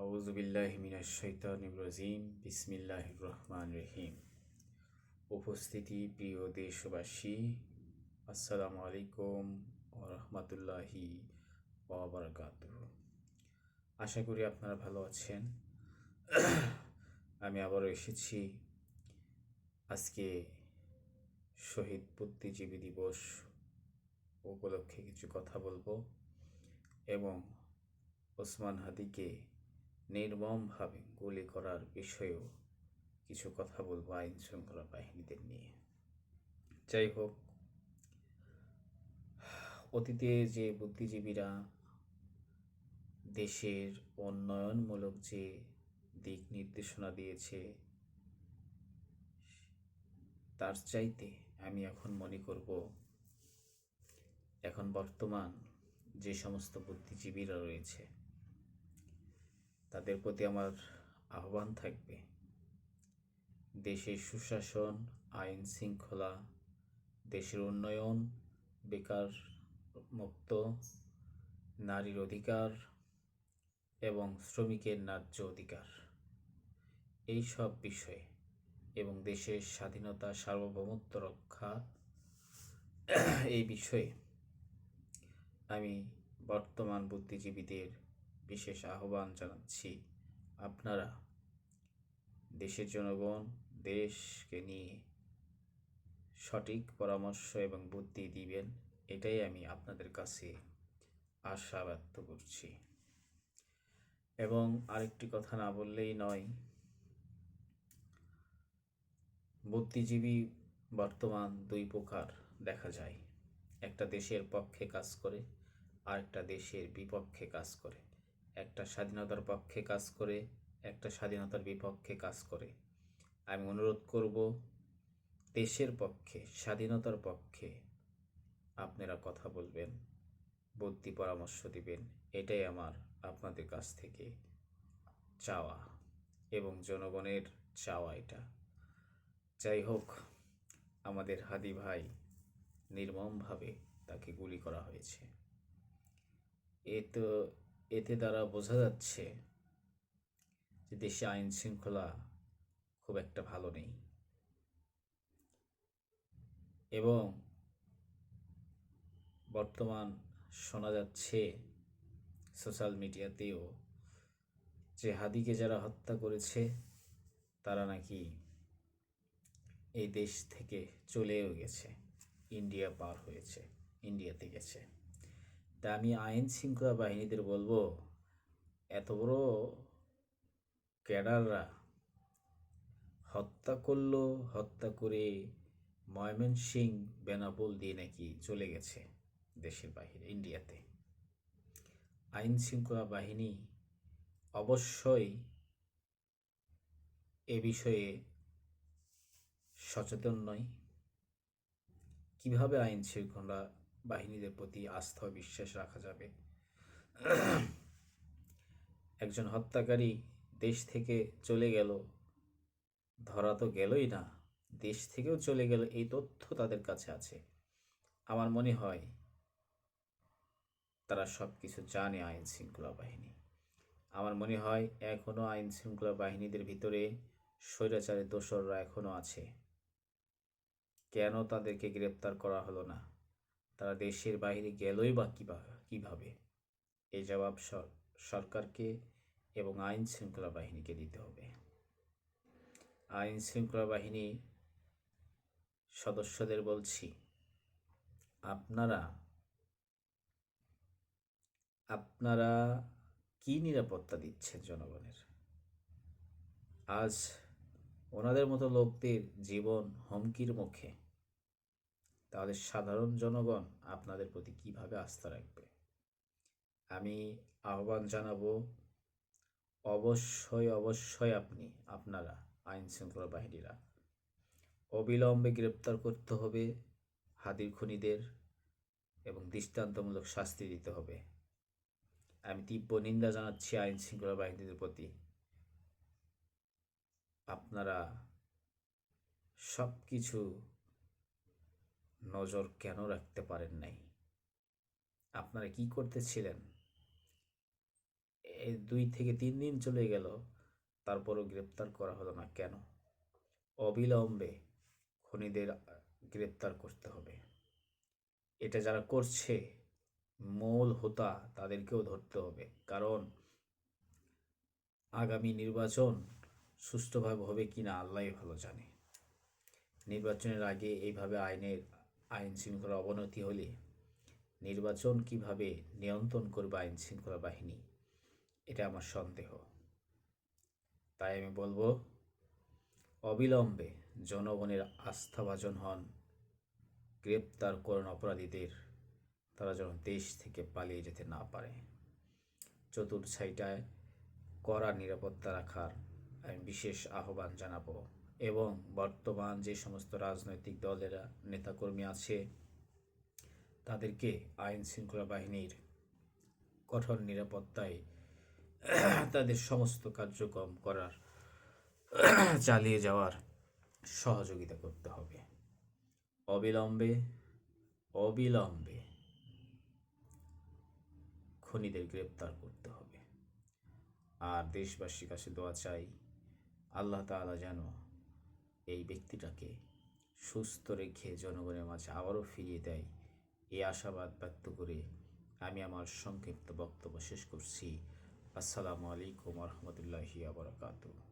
আউযু বিল্লাহি মিনাশ শাইতানির রাজিম বিসমিল্লাহির রহমানির রহিম। উপস্থিতি প্রিয় দেশবাসী, আসসালামু আলাইকুম ওয়া রাহমাতুল্লাহি ওয়া বারাকাতুহু। আশা করি আপনারা ভালো আছেন। আমি আবারও এসেছি আজকে শহীদ বুদ্ধিজীবী দিবস উপলক্ষে কিছু কথা বলবো এবং ওসমান হাদিকে নির্মমভাবে গুলি করার বিষয়েও কিছু কথা বলবো আইন শৃঙ্খলা বাহিনীদের নিয়ে। যাই হোক, অতীতে যে বুদ্ধিজীবীরা দেশের উন্নয়নমূলক যে দিক নির্দেশনা দিয়েছে, তার চাইতে আমি এখন মনে করব এখন বর্তমান যে সমস্ত বুদ্ধিজীবীরা রয়েছে তাদের প্রতি আমার আহ্বান থাকবে, দেশের সুশাসন, আইন শৃঙ্খলা, দেশের উন্নয়ন, বেকার মুক্ত, নারীর অধিকার এবং শ্রমিকের ন্যায্য অধিকার, এই সব বিষয়ে এবং দেশের স্বাধীনতা সার্বভৌমত্ব রক্ষা, এই বিষয়ে আমি বর্তমান বুদ্ধিজীবীদের বিশেষ আহ্বান জানাচ্ছি। আপনারা দেশের জনগণ, দেশকে নিয়ে সঠিক পরামর্শ এবং বুদ্ধি দিবেন, এটাই আমি আপনাদের কাছে আশা ব্যক্ত করছি। এবং আরেকটি কথা না বললেই নয়, বুদ্ধিজীবী বর্তমান দুই প্রকার দেখা যায়। একটা দেশের পক্ষে কাজ করে, আরেকটা দেশের বিপক্ষে কাজ করে। একটা স্বাধীনতার পক্ষে কাজ করে, একটা স্বাধীনতার বিপক্ষে কাজ করে। আমি অনুরোধ করব, দেশের পক্ষে, স্বাধীনতার পক্ষে আপনারা কথা বলবেন, বুদ্ধি পরামর্শ দিবেন, এটাই আমার আপনাদের কাছ থেকে চাওয়া এবং জনগণের চাওয়া এটা। যাই হোক, আমাদের হাদি ভাই নির্মমভাবে তাকে গুলি করা হয়েছে। এতে দ্বারা বোঝা যাচ্ছে যে দেশে আইন শৃঙ্খলা খুব একটা ভালো নেই এবং বর্তমান শোনা যাচ্ছে সোশ্যাল মিডিয়াতেও যে হাদিকে যারা হত্যা করেছে তারা নাকি এই দেশ থেকে চলেও গেছে, ইন্ডিয়া পার হয়েছে, ইন্ডিয়াতে গেছে। তা আমি আইন শৃঙ্খলা বাহিনীদের বলবো, এত বড় ক্যাডাররা হত্যা করলো, হত্যা করে ময়মনসিংহ বেনাপোল দিয়ে নাকি চলে গেছে দেশের বাইরে, ইন্ডিয়াতে। আইন শৃঙ্খলা বাহিনী অবশ্যই এ বিষয়ে সচেতন নয়। কিভাবে আইন শৃঙ্খলা বাহিনীদের প্রতি আস্থা ও বিশ্বাস রাখা যাবে? একজন হত্যাকারী দেশ থেকে চলে গেল, ধরা তো গেলই না, দেশ থেকেও চলে গেল, এই তথ্য তাদের কাছে আছে। আমার মনে হয় তারা সব কিছু জানে, আইন শৃঙ্খলা বাহিনী। আমার মনে হয় এখনও আইন শৃঙ্খলা বাহিনীদের ভিতরে স্বৈরাচারের দোসররা এখনও আছে। কেন তাদেরকে গ্রেপ্তার করা হলো না? তারা দেশের বাইরে গেলই বা কিভাবে? এই জবাব সরকারকে এবং আইন শৃঙ্খলা বাহিনীকে দিতে হবে। আইন শৃঙ্খলা বাহিনী সদস্যদের বলছি, আপনারা কি নিরাপত্তা দিচ্ছেন জনগণের? আজ ওনাদের মতো লোকদের জীবন হুমকির মুখে, তাহলে সাধারণ জনগণ আপনাদের প্রতি কিভাবে আস্থা রাখবে? আমি আহ্বান জানাবো, অবশ্যই আপনারা আইন শৃঙ্খলা বাহিনীরা অবিলম্বে গ্রেপ্তার করতে হবে হাদির খুনিদের এবং দৃষ্টান্তমূলক শাস্তি দিতে হবে। আমি তীব্র নিন্দা জানাচ্ছি আইন শৃঙ্খলা বাহিনীদের প্রতি। আপনারা সব কিছু নজর কেন রাখতে পারেন নাই? আপনারা কি করতেছিলেন? 2 থেকে 3 দিন চলে গেল, তারপরও গ্রেপ্তার করা হলো না কেন? অবিলম্বে খুনিদের গ্রেপ্তার করতে হবে। এটা যারা করছে, মূল হোতা, তাদেরকেও ধরতে হবে। কারণ আগামী নির্বাচন সুষ্ঠুভাবে হবে কিনা আল্লাহই ভালো জানে। নির্বাচনের আগে এইভাবে আইন শৃঙ্খলার অবনতি হলে নির্বাচন কিভাবে নিয়ন্ত্রণ করবে আইন শৃঙ্খলা বাহিনী, এটা আমার সন্দেহ। তাই আমি বলবো, অবিলম্বে জনগণের আস্থাভাজন হন, গ্রেপ্তার করুন অপরাধীদের, তারা যেন দেশ থেকে পালিয়ে যেতে না পারে। চতুর্থ কড়া নিরাপত্তা রাখার আমি বিশেষ আহ্বান জানাবো, এবং বর্তমান যে সমস্ত রাজনৈতিক দলের নেতাকর্মী আছে তাদেরকে আইন শৃঙ্খলা বাহিনীর কঠোর নিরাপত্তায় তাদের সমস্ত কার্যক্রম চালিয়ে যাওয়ার সহযোগিতা করতে হবে। অবিলম্বে খুনিদের গ্রেপ্তার করতে হবে। আর দেশবাসীর কাছে দোয়া চাই, আল্লাহ তাআলা যেন এই ব্যক্তিটাকে সুস্থ রেখে জনগণের মাঝে আবারও ফিরিয়ে দেয়, এই আশাবাদ ব্যক্ত করে আমি আমার সংক্ষিপ্ত বক্তব্য শেষ করছি। আসসালামু আলাইকুম ওয়া রাহমাতুল্লাহি ওয়া বারাকাতুহু।